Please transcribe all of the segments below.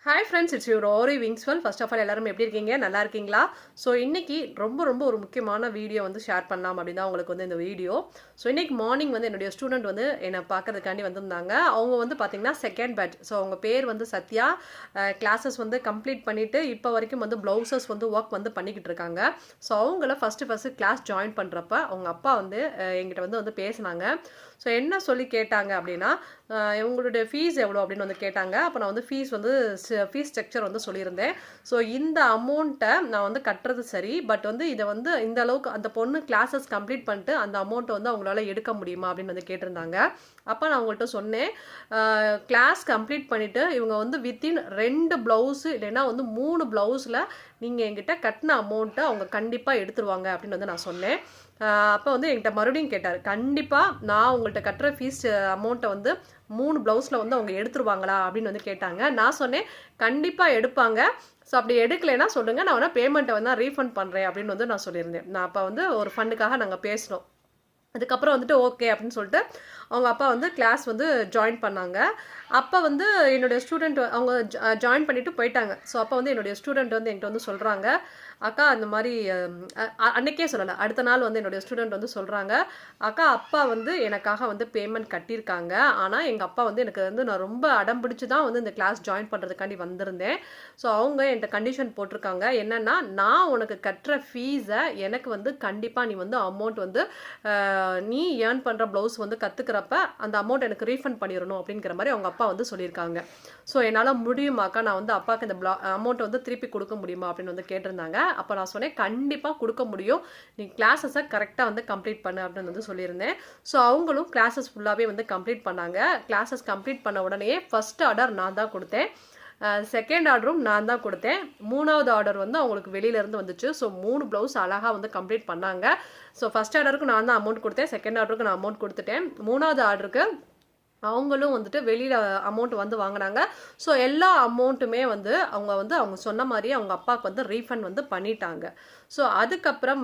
Hi friends, it's your Aariwingsworld. First of all, எல்லாரும் எப்படி இருக்கீங்க? நல்லா இருக்கீங்களா? ஸோ இன்னைக்கு ரொம்ப ஒரு முக்கியமான வீடியோ வந்து ஷேர் பண்ணலாம் அப்படின்னு தான் உங்களுக்கு வந்து இந்த வீடியோ. ஸோ இன்னைக்கு மார்னிங் வந்து என்னுடைய ஸ்டூடெண்ட் வந்து என்னை பார்க்கறதுக்காண்டி வந்திருந்தாங்க. அவங்க வந்து பார்த்தீங்கன்னா செகண்ட் பேட்ச். ஸோ அவங்க பேர் வந்து சத்யா. கிளாஸஸ் வந்து கம்ப்ளீட் பண்ணிட்டு இப்போ வரைக்கும் வந்து ப்ளவுசஸ் வந்து ஒர்க் வந்து பண்ணிக்கிட்டு இருக்காங்க. ஸோ அவங்கள ஃபர்ஸ்ட் கிளாஸ் ஜாயின் பண்ணுறப்ப அவங்க அப்பா வந்து எங்கிட்ட வந்து பேசினாங்க. ஸோ என்ன சொல்லி கேட்டாங்க அப்படின்னா, இவங்களுடைய ஃபீஸ் எவ்வளோ அப்படின்னு வந்து கேட்டாங்க. அப்போ நான் வந்து ஃபீஸ் ஸ்ட்ரக்சர் வந்து சொல்லியிருந்தேன். ஸோ இந்த அமௌண்ட்டை நான் வந்து கட்டுறது சரி, பட் வந்து இதை வந்து இந்த அளவுக்கு அந்த பொண்ணு கிளாஸஸ் கம்ப்ளீட் பண்ணிட்டு அந்த அமௌண்ட்டை வந்து அவங்களால எடுக்க முடியுமா அப்படின்னு வந்து கேட்டிருந்தாங்க. அப்போ நான் அவங்கள்ட்ட சொன்னேன், கிளாஸ் கம்ப்ளீட் பண்ணிவிட்டு இவங்க வந்து வித்தின் 2 ப்ளவுஸு இல்லைன்னா வந்து 3 ப்ளவுஸில் நீங்கள் என்கிட்ட கட்டின அமௌண்ட்டை அவங்க கண்டிப்பாக எடுத்துருவாங்க அப்படின்னு வந்து நான் சொன்னேன். அப்போ வந்து என்கிட்ட மறுபடியும் கேட்டார், கண்டிப்பாக நான் உங்கள்கிட்ட கட்டுற ஃபீஸ் அமௌண்ட்டை வந்து 3 ப்ளவுஸில் வந்து அவங்க எடுத்துருவாங்களா அப்படின்னு வந்து கேட்டாங்க. நான் சொன்னேன், கண்டிப்பாக எடுப்பாங்க. ஸோ அப்படி எடுக்கலைன்னா சொல்லுங்கள், நான் வேணால் பேமெண்ட்டை வந்து ரீஃபண்ட் பண்ணுறேன் அப்படின்னு வந்து நான் சொல்லியிருந்தேன். நான் அப்போ வந்து ஒரு ஃபண்டுக்காக நாங்கள் பேசினோம். அதுக்கப்புறம் ஓகே அப்படின்னு சொல்லிட்டு அவங்க அப்பா வந்து கிளாஸ் வந்து ஜாயின் பண்ணாங்க. அப்போ வந்து என்னுடைய ஸ்டூடெண்ட் அவங்க ஜாயின் பண்ணிட்டு போயிட்டாங்க. ஸோ அப்போ வந்து என்னுடைய ஸ்டூடெண்ட் வந்து என்கிட்ட வந்து சொல்கிறாங்க, அக்கா அந்த மாதிரி அன்னைக்கே சொல்லலை, அடுத்த நாள் வந்து என்னுடைய ஸ்டூடெண்ட் வந்து சொல்கிறாங்க, அக்கா அப்பா வந்து எனக்காக வந்து பேமெண்ட் கட்டியிருக்காங்க. ஆனால் எங்கள் அப்பா வந்து எனக்கு வந்து நான் ரொம்ப அடம் பிடிச்சி தான் வந்து இந்த கிளாஸ் ஜாயின் பண்ணுறதுக்காண்டி வந்திருந்தேன். ஸோ அவங்க என்கிட்ட கண்டிஷன் போட்டிருக்காங்க, என்னென்னா நான் உனக்கு கட்டுற ஃபீஸை எனக்கு வந்து கண்டிப்பாக நீ வந்து அமௌண்ட் வந்து நீ ஏர்ன் பண்ணுற ப்ளவுஸ் வந்து கற்றுக்கிறப்ப அந்த அமௌண்ட் எனக்கு ரீஃபண்ட் பண்ணிடணும் அப்படிங்கிற மாதிரி அவங்க அப்பா வந்து சொல்லியிருக்காங்க. ஸோ என்னால் முடியுமாக்கா, நான் வந்து அப்பாவுக்கு இந்த அமௌண்ட் வந்து திருப்பி கொடுக்க முடியுமா அப்படின்னு வந்து கேட்டிருந்தாங்க. அப்போ நான் சொன்னேன், கண்டிப்பாக கொடுக்க முடியும், நீ கிளாஸஸை கரெக்டாக வந்து கம்ப்ளீட் பண்ணு அப்படின்னு வந்து சொல்லியிருந்தேன். ஸோ அவங்களும் கிளாஸஸ் ஃபுல்லாகவே வந்து கம்ப்ளீட் பண்ணாங்க. கிளாஸஸ் கம்ப்ளீட் பண்ண உடனே ஃபர்ஸ்ட் ஆர்டர் நான் தான் கொடுத்தேன், செகண்ட் ஆர்டரும் நான் தான் கொடுத்தேன், 3வது ஆர்டர் வந்து அவங்களுக்கு வெளியிலேருந்து வந்துச்சு. ஸோ 3 ப்ளவுஸ் அழகாக வந்து கம்ப்ளீட் பண்ணாங்க. ஸோ ஃபர்ஸ்ட் ஆர்டருக்கு நான் தான் அமௌண்ட் கொடுத்தேன், செகண்ட் ஆர்டருக்கு நான் அமௌண்ட் கொடுத்துட்டேன், 3வது ஆர்டருக்கு அவங்களும் வெளியில் அமௌண்ட் வந்து வாங்கினாங்க. ஸோ எல்லா அமௌண்ட்டுமே அவங்க சொன்ன மாதிரி அவங்க அப்பாவுக்கு வந்து ரீஃபண்ட் வந்து பண்ணிட்டாங்க. ஸோ அதுக்கப்புறம்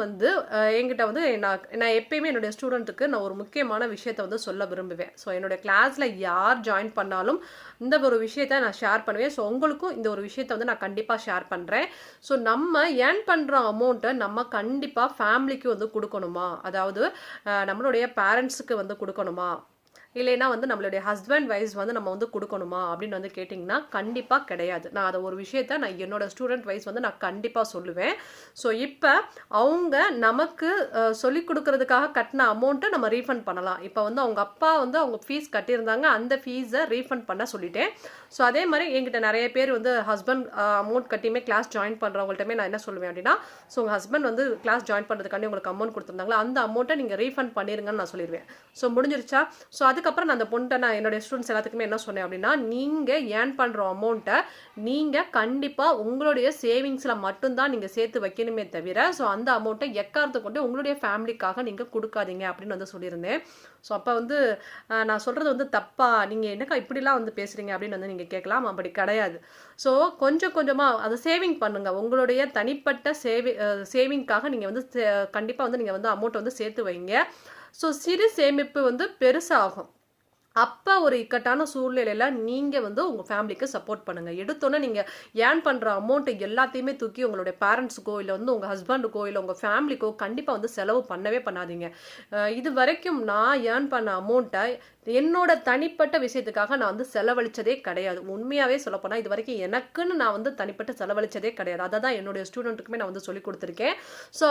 என்கிட்ட நான் எப்பயுமே என்னுடைய ஸ்டூடெண்ட்டுக்கு நான் ஒரு முக்கியமான விஷயத்த வந்து சொல்ல விரும்புவேன். ஸோ என்னுடைய கிளாஸில் யார் ஜாயின் பண்ணாலும் இந்த ஒரு விஷயத்த நான் ஷேர் பண்ணுவேன். ஸோ உங்களுக்கும் இந்த ஒரு விஷயத்த வந்து நான் கண்டிப்பாக ஷேர் பண்ணுறேன். ஸோ நம்ம ஏர்ன் பண்ணுற அமௌண்ட்டை நம்ம கண்டிப்பாக ஃபேமிலிக்கு வந்து கொடுக்கணுமா, அதாவது நம்மளுடைய பேரண்ட்ஸுக்கு வந்து கொடுக்கணுமா, இல்லைன்னா நம்மளுடைய ஹஸ்பண்ட் வைஸ் நம்ம கொடுக்கணுமா அப்படின்னு கேட்டிங்கன்னா கண்டிப்பாக கிடையாது. நான் அதை ஒரு விஷயத்த நான் என்னோட ஸ்டூடெண்ட் வைஸ் நான் கண்டிப்பாக சொல்லுவேன். ஸோ இப்போ அவங்க நமக்கு சொல்லிக் கொடுக்கறதுக்காக கட்டின அமௌண்ட்டை நம்ம ரீஃபண்ட் பண்ணலாம். இப்போ அவங்க அப்பா அவங்க ஃபீஸ் கட்டியிருந்தாங்க, அந்த ஃபீஸை ரீஃபண்ட் பண்ண சொல்லிட்டேன். ஸோ அதே மாதிரி என்கிட்ட நிறைய பேர் ஹஸ்பண்ட் அமௌண்ட் கட்டியுமே கிளாஸ் ஜாயின் பண்ணுறவங்கள்ட்டமே நான் என்ன சொல்லுவேன் அப்படின்னா, ஸோ உங்கள் ஹஸ்பண்ட் கிளாஸ் ஜாயின் பண்ணுறதுக்காண்டி உங்களுக்கு அமௌண்ட் கொடுத்துருந்தாங்களா, அந்த அமௌண்ட்டை நீங்கள் ரீஃபண்ட் பண்ணிருங்கன்னு நான் சொல்லிடுவேன். ஸோ முடிஞ்சிருச்சா? ஸோ அதுக்கப்புறம் நான் அந்த பொண்ணை நான் என்னுடைய ஸ்டூடெண்ட்ஸ் எல்லாத்துக்குமே என்ன சொன்னேன் அப்படின்னா, நீங்கள் ஏர்ன் பண்ணுற அமௌண்ட்டை நீங்கள் கண்டிப்பாக உங்களுடைய சேவிங்ஸில் மட்டும்தான் நீங்கள் சேர்த்து வைக்கணுமே தவிர, ஸோ அந்த அமௌண்ட்டை எக்காரத்தை கொண்டு உங்களுடைய ஃபேமிலிக்காக நீங்கள் கொடுக்காதீங்க அப்படின்னு சொல்லியிருந்தேன். ஸோ அப்போ நான் சொல்கிறது தப்பா, நீங்கள் என்னக்கா இப்படிலாம் பேசுகிறீங்க அப்படின்னு நீங்கள் கேட்கலாம். அப்படி கிடையாது. ஸோ கொஞ்சம் கொஞ்சமாக அதை சேவிங் பண்ணுங்கள். உங்களுடைய தனிப்பட்ட சேவிங்காக நீங்கள் கண்டிப்பாக நீங்கள் அமௌண்ட்டை சேர்த்து வைங்க. ஸோ சிறு சேமிப்பு பெருசாகும். அப்போ ஒரு இக்கட்டான சூழ்நிலையில் நீங்கள் உங்கள் ஃபேமிலிக்கு சப்போர்ட் பண்ணுங்கள். எடுத்தோன்னே நீங்கள் ஏர்ன் பண்ணுற அமௌண்ட்டை எல்லாத்தையுமே தூக்கி உங்களுடைய பேரண்ட்ஸுக்கோ இல்லை உங்கள் ஹஸ்பண்டுக்கோ இல்லை உங்கள் ஃபேமிலிக்கோ கண்டிப்பாக செலவு பண்ணவே பண்ணாதீங்க. இது வரைக்கும் நான் ஏர்ன் பண்ண அமௌண்ட்டை என்னோட தனிப்பட்ட விஷயத்துக்காக நான் செலவழிச்சதே கிடையாது. உண்மையாகவே சொல்லப்போனால் இது வரைக்கும் எனக்குன்னு நான் தனிப்பட்ட செலவழிச்சதே கிடையாது. அதை தான் என்னுடைய ஸ்டூடெண்ட்டுக்குமே நான் சொல்லி கொடுத்துருக்கேன். ஸோ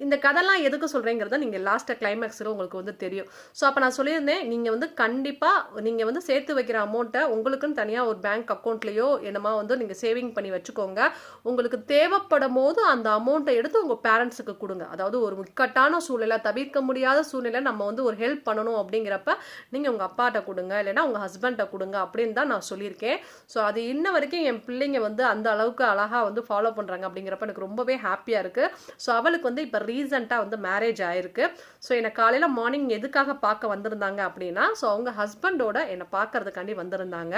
இந்த கதைலாம் எதுக்கு சொல்கிறேங்கிறத நீங்கள் லாஸ்ட்டாக கிளைமேக்ஸில் உங்களுக்கு தெரியும். ஸோ அப்போ நான் சொல்லியிருந்தேன், நீங்கள் கண்டிப்பாக நீங்கள் சேர்த்து வைக்கிற அமௌண்ட்டை உங்களுக்குன்னு தனியாக ஒரு பேங்க் அக்கௌண்ட்லேயோ என்னமா நீங்கள் சேவிங் பண்ணி வச்சுக்கோங்க. உங்களுக்கு தேவைப்படும் போது அந்த அமௌண்ட்டை எடுத்து உங்கள் பேரண்ட்ஸுக்கு கொடுங்க. அதாவது ஒரு இக்கட்டான சூழ்நிலை, தவிர்க்க முடியாத சூழ்நிலை, நம்ம ஒரு ஹெல்ப் பண்ணணும் அப்படிங்கிறப்ப நீங்கள் உங்கள் அப்பாட்ட கொடுங்க, இல்லைன்னா உங்கள் ஹஸ்பண்ட்டை கொடுங்க அப்படின்னு தான் நான் சொல்லியிருக்கேன். ஸோ அது இன்ன வரைக்கும் என் பிள்ளைங்க அந்த அளவுக்கு அழகாக ஃபாலோ பண்ணுறாங்க அப்படிங்கிறப்ப எனக்கு ரொம்பவே ஹாப்பியாக இருக்குது. ஸோ அவளுக்கு இப்போ ரீசெண்டாக மேரேஜ் ஆயிருக்கு. ஸோ என்னை காலையில் மார்னிங் எதுக்காக பார்க்க வந்திருந்தாங்க அப்படின்னா, ஸோ அவங்க ஹஸ்பண்டோட என்னை பார்க்கறதுக்காண்டி வந்திருந்தாங்க.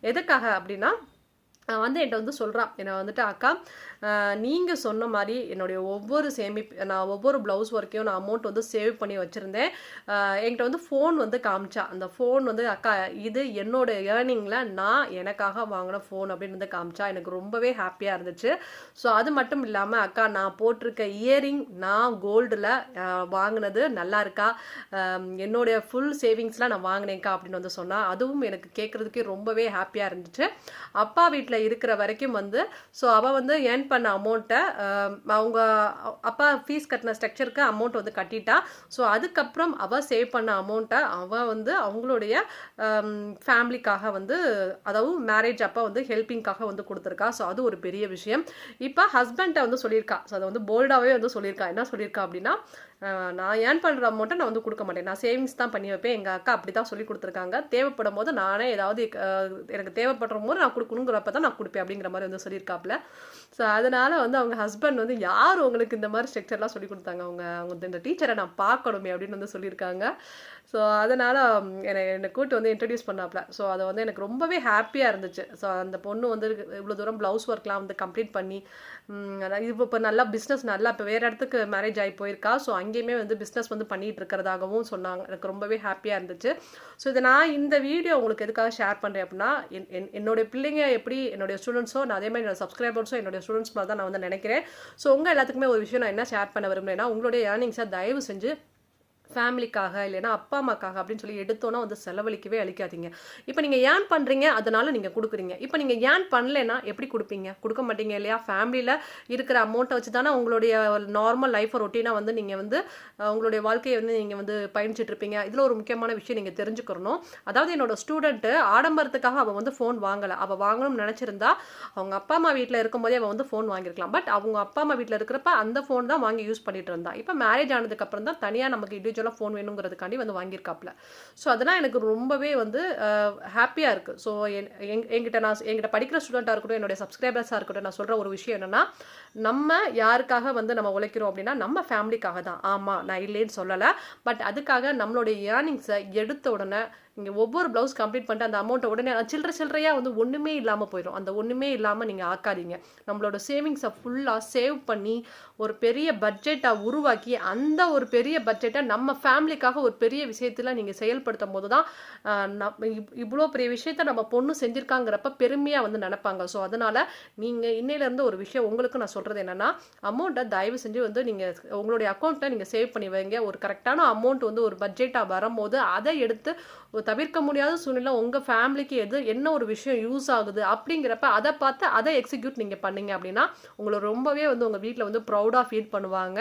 எதுக்காக அப்படின்னா, வந்து என்கிட்ட வந்து சொல்கிறான். என்னை வந்துட்டு அக்கா நீங்கள் சொன்ன மாதிரி என்னுடைய ஒவ்வொரு நான் ஒவ்வொரு ப்ளவுஸ் ஒர்க்கையும் நான் அமௌண்ட் வந்து சேவ் பண்ணி வச்சுருந்தேன். என்கிட்ட வந்து ஃபோன் வந்து காமிச்சா. அந்த ஃபோன் வந்து அக்கா இது என்னோட ஏர்னிங்கில் நான் எனக்காக வாங்கின ஃபோன் அப்படின்னு வந்து காமிச்சா. எனக்கு ரொம்பவே ஹாப்பியாக இருந்துச்சு. ஸோ அது மட்டும் இல்லாமல் அக்கா நான் போட்டிருக்க இயரிங் நான் கோல்டில் வாங்கினது நல்லா இருக்கா, என்னுடைய ஃபுல் சேவிங்ஸ்லாம் நான் வாங்கினேன்க்கா அப்படின்னு வந்து சொன்னால். அதுவும் எனக்கு கேட்குறதுக்கே ரொம்பவே ஹாப்பியாக இருந்துச்சு. அப்பா வீட்டில் இருக்கிற வரைக்கும் வந்து ஸோ அவள் வந்து ஏர்ன் பண்ண அமௌண்ட்டை அவங்க அப்பா ஃபீஸ் கட்டின ஸ்ட்ரக்சருக்கு அமௌண்ட் வந்து கட்டிட்டா. ஸோ அதுக்கப்புறம் அவள் சேவ் பண்ண அமௌண்ட்டை அவள் வந்து அவங்களுடைய ஃபேமிலிக்காக வந்து அதாவது மேரேஜ் அப்போ வந்து ஹெல்ப்பிங்காக வந்து கொடுத்துருக்கா. ஸோ அது ஒரு பெரிய விஷயம். இப்போ ஹஸ்பண்ட்டை வந்து சொல்லியிருக்கா. ஸோ அதை வந்து போல்டாகவே வந்து சொல்லியிருக்கா. என்ன சொல்லியிருக்கா அப்படின்னா, நான் ஏர்ன் பண்ணுற அமௌண்ட்டை நான் வந்து கொடுக்க மாட்டேன், நான் சேவிங்ஸ் தான் பண்ணி வைப்பேன். எங்கள் அக்கா அப்படி தான் சொல்லி கொடுத்துருக்காங்க. தேவைப்படும் போது நானே ஏதாவது எனக்கு தேவைப்படுற போது நான் கொடுக்கணுங்கிறப்ப தான் நான் கொடுப்பேன் அப்படிங்கிற மாதிரி வந்து சொல்லியிருக்காப்புல. ஸோ அதனால் வந்து அவங்க ஹஸ்பண்ட் வந்து யார் உங்களுக்கு இந்த மாதிரி ஸ்ட்ரக்சர்லாம் சொல்லி கொடுத்தாங்க, அவங்க இந்த டீச்சரை நான் பார்க்கணுமே அப்படின்னு வந்து சொல்லியிருக்காங்க. ஸோ அதனால் என்னை கூட்டு வந்து இன்ட்ரடியூஸ் பண்ணாப்புல. ஸோ அதை வந்து எனக்கு ரொம்பவே ஹாப்பியாக இருந்துச்சு. ஸோ அந்த பொண்ணு வந்து இவ்வளோ தூரம் ப்ளவுஸ் ஒர்க்லாம் வந்து கம்ப்ளீட் பண்ணி அதாவது இப்போ நல்லா பிஸ்னஸ் நல்லா இப்போ வேறு இடத்துக்கு மேரேஜ் ஆகி போயிருக்கா. ஸோ அங்கேயுமே வந்து பிஸ்னஸ் வந்து பண்ணிகிட்டு இருக்கிறதாகவும் சொன்னாங்க. எனக்கு ரொம்பவே ஹாப்பியாக இருந்துச்சு. ஸோ இதை நான் இந்த வீடியோ உங்களுக்கு எதுக்காக ஷேர் பண்ணுறேன் அப்படின்னா, என்னுடைய பிள்ளைங்க எப்படி என்னுடைய ஸ்டூடெண்ட்ஸோ நான் அதே மாதிரி என்னோட சப்ஸ்கிரைபர்ஸோ என்னுடைய ஸ்டூடெண்ட்ஸ் மாதிரி தான் நான் வந்து நினைக்கிறேன். ஸோ உங்கள் எல்லாத்துக்குமே ஒரு விஷயம் நான் என்ன ஷேர் பண்ண விரும்புகிறேன்னா, உங்களுடைய ஏர்னிங்ஸை தயவு செஞ்சு ஃபேமிலிக்காக இல்லைன்னா அப்பா அம்மாக்காக அப்படின்னு சொல்லி எடுத்தோன்னா வந்து செலவழிக்கவே அழிக்காதீங்க. இப்போ நீங்கள் ஏர்ன் பண்ணுறீங்க, அதனால நீங்கள் கொடுக்குறீங்க. இப்போ நீங்கள் ஏர்ன் பண்ணலைன்னா எப்படி கொடுப்பீங்க? கொடுக்க மாட்டீங்க இல்லையா? ஃபேமிலியில் இருக்கிற அமௌண்ட்டை வச்சு தானே உங்களுடைய நார்மல் லைஃப்பை ரொட்டீனாக வந்து நீங்கள் வந்து உங்களுடைய வாழ்க்கையை வந்து நீங்கள் வந்து பயணிச்சுட்டு இருப்பீங்க. இதில் ஒரு முக்கியமான விஷயம் நீங்கள் தெரிஞ்சுக்கணும். அதாவது என்னோட ஸ்டூடெண்ட்டு ஆடம்பரத்துக்காக அவள் வந்து ஃபோன் வாங்கலை. அவள் வாங்கணும்னு நினச்சிருந்தா அவங்க அப்பா அம்மா வீட்டில் இருக்கும்போதே அவள் வந்து ஃபோன் வாங்கியிருக்கலாம். பட் அவங்க அப்பா அம்மா வீட்டில் இருக்கிறப்ப அந்த ஃபோன் தான் வாங்கி யூஸ் பண்ணிட்டு இருந்தா. இப்போ மேரேஜ் ஆனதுக்கப்புறம் தான் தனியாக நமக்கு இண்டிவிஜுவல் ஃபோன் வேணுங்கிறதுக்காண்டி வந்து வாங்கியிருக்காப்ல. ஸோ அதெல்லாம் எனக்கு ரொம்பவே வந்து ஹாப்பியாக இருக்குது. ஸோ என்கிட்ட படிக்கிற ஸ்டூடெண்ட்டாக இருக்கட்டும், என்னுடைய சப்ஸ்கிரைபர்ஸாக இருக்கட்டும், நான் சொல்கிற ஒரு விஷயம் என்னென்னா, நம்ம யாருக்காக வந்து நம்ம உழைக்கிறோம் அப்படின்னா நம்ம ஃபேமிலிக்காக தான். ஆமாம், நான் இல்லைன்னு சொல்லலை. பட் அதுக்காக நம்மளுடைய ஏர்னிங்ஸை எடுத்த உடனே நீங்கள் ஒவ்வொரு ப்ளவுஸ் கம்ப்ளீட் பண்ணிட்டு அந்த அமௌண்ட்டை உடனே சில்லறையாக வந்து ஒன்றுமே இல்லாமல் போயிடும். அந்த ஒன்றுமே இல்லாமல் நீங்கள் ஆக்காதீங்க. நம்மளோட சேவிங்ஸை ஃபுல்லாக சேவ் பண்ணி ஒரு பெரிய பட்ஜெட்டாக உருவாக்கி அந்த ஒரு பெரிய பட்ஜெட்டை நம்ம ஃபேமிலிக்காக ஒரு பெரிய விஷயத்தில் நீங்கள் செயல்படுத்தும் போது தான் இவ்வளோ பெரிய விஷயத்த நம்ம பொண்ணு செஞ்சுருக்காங்கிறப்ப பெருமையாக வந்து நினைப்பாங்க. ஸோ அதனால் நீங்கள் இன்னையிலேருந்து ஒரு விஷயம் உங்களுக்கு நான் சொல்கிறது என்னென்னா, அமௌண்ட்டை தயவு செஞ்சு வந்து நீங்கள் உங்களுடைய அக்கௌண்ட்டில் நீங்கள் சேவ் பண்ணி வைங்க. ஒரு கரெக்டான அமௌண்ட் வந்து ஒரு பட்ஜெட்டாக வரும்போது அதை எடுத்து தவிர்க்க முடியாத சூழ்நிலை உங்கள் ஃபேமிலிக்கு என்ன ஒரு விஷயம் யூஸ் ஆகுது அப்படிங்கிறப்ப அதை பார்த்து அதை எக்ஸிக்யூட் நீங்கள் பண்ணீங்க அப்படின்னா உங்களை ரொம்பவே வந்து உங்கள் வீட்டில் வந்து ப்ரௌடாக ஃபீல் பண்ணுவாங்க.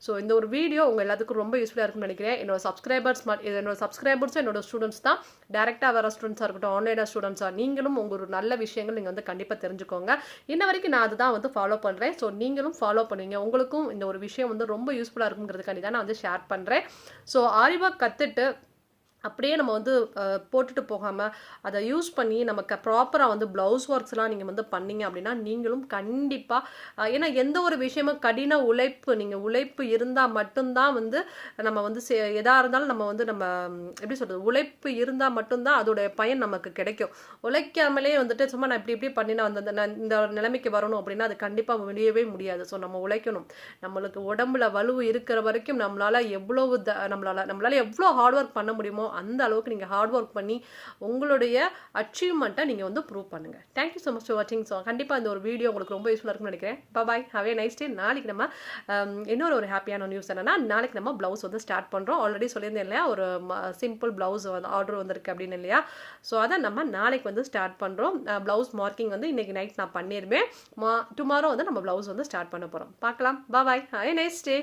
ஸோ இந்த ஒரு வீடியோ உங்கள் எல்லாத்துக்கும் ரொம்ப யூஸ்ஃபுல்லாக இருக்குன்னு நினைக்கிறேன். என்னோட சப்ஸ்கிரைபர்ஸும் என்னோட ஸ்டூடெண்ட்ஸ் தான். டேரெக்டாக வர ஸ்டூடெண்ட்ஸாக இருக்கட்டும், ஆன்லைனாக ஸ்டூடெண்ட்ஸாக நீங்களும் உங்கள் ஒரு நல்ல விஷயங்கள் நீங்கள் வந்து கண்டிப்பாக தெரிஞ்சுக்கோங்க. இன்ன வரைக்கும் நான் அதுதான் வந்து ஃபாலோ பண்ணுறேன். ஸோ நீங்களும் ஃபாலோ பண்ணுவீங்க. உங்களுக்கும் இந்த ஒரு விஷயம் வந்து ரொம்ப யூஸ்ஃபுல்லாக இருக்குங்கிறதுக்காண்டி தான் நான் வந்து ஷேர் பண்ணுறேன். ஸோ ஆரிவா கற்றுட்டு அப்படியே நம்ம வந்து போட்டுட்டு போகாமல் அதை யூஸ் பண்ணி நமக்கு ப்ராப்பராக வந்து ப்ளவுஸ் ஒர்க்ஸ்லாம் நீங்கள் வந்து பண்ணீங்க அப்படின்னா நீங்களும் கண்டிப்பாக ஏன்னா எந்த ஒரு விஷயமும் கடின உழைப்பு இருந்தால் மட்டும்தான் வந்து நம்ம வந்து எதாக இருந்தாலும் நம்ம வந்து நம்ம எப்படி சொல்கிறது, உழைப்பு இருந்தால் மட்டும்தான் அதோடைய பயன் நமக்கு கிடைக்கும். உழைக்காமலே வந்துட்டு சும்மா நான் இப்படி பண்ணி நான் இந்த நிலைமைக்கு வரணும் அப்படின்னா அது கண்டிப்பாக முடியவே முடியாது. ஸோ நம்ம உழைக்கணும். நம்மளுக்கு உடம்புல வலு இருக்கிற வரைக்கும் நம்மளால் எவ்வளோ ஹார்ட் ஒர்க் பண்ண முடியுமோ அந்த அளவுக்கு நீங்கள் ஹார்ட் ஒர்க் பண்ணி உங்களுடைய அச்சீவ்மெண்ட்டை நீங்கள் வந்து ப்ரூவ் பண்ணுங்கள். தேங்க்யூ ஸோ மச் ஃபார் வாட்சிங். ஸோ கண்டிப்பாக இந்த ஒரு வீடியோ உங்களுக்கு ரொம்ப யூஸ்ஃபுல்லாக இருக்குன்னு நினைக்கிறேன். பாய், ஹேவ் ஏ நைஸ் டே. நாளைக்கு நம்ம இன்னொரு ஹாப்பியான நியூஸ் என்னன்னா, நாளைக்கு நம்ம ப்ளவுஸ் வந்து ஸ்டார்ட் பண்ணுறோம். ஆல்ரெடி சொல்லியிருந்தேன் இல்லையா, ஒரு சிம்பிள் ப்ளவுஸ் வந்து ஆர்டர் வந்திருக்கு அப்படின்னு இல்லையா. ஸோ அதை நம்ம நாளைக்கு வந்து ஸ்டார்ட் பண்ணுறோம். ப்ளவுஸ் மார்க்கிங் வந்து இன்றைக்கி நைட் நான் பண்ணிடுவேன். டுமாரோ வந்து நம்ம ப்ளவுஸ் வந்து ஸ்டார்ட் பண்ண போகிறோம். பார்க்கலாம். பாய், ஹேவ் ஏ நைஸ் டே.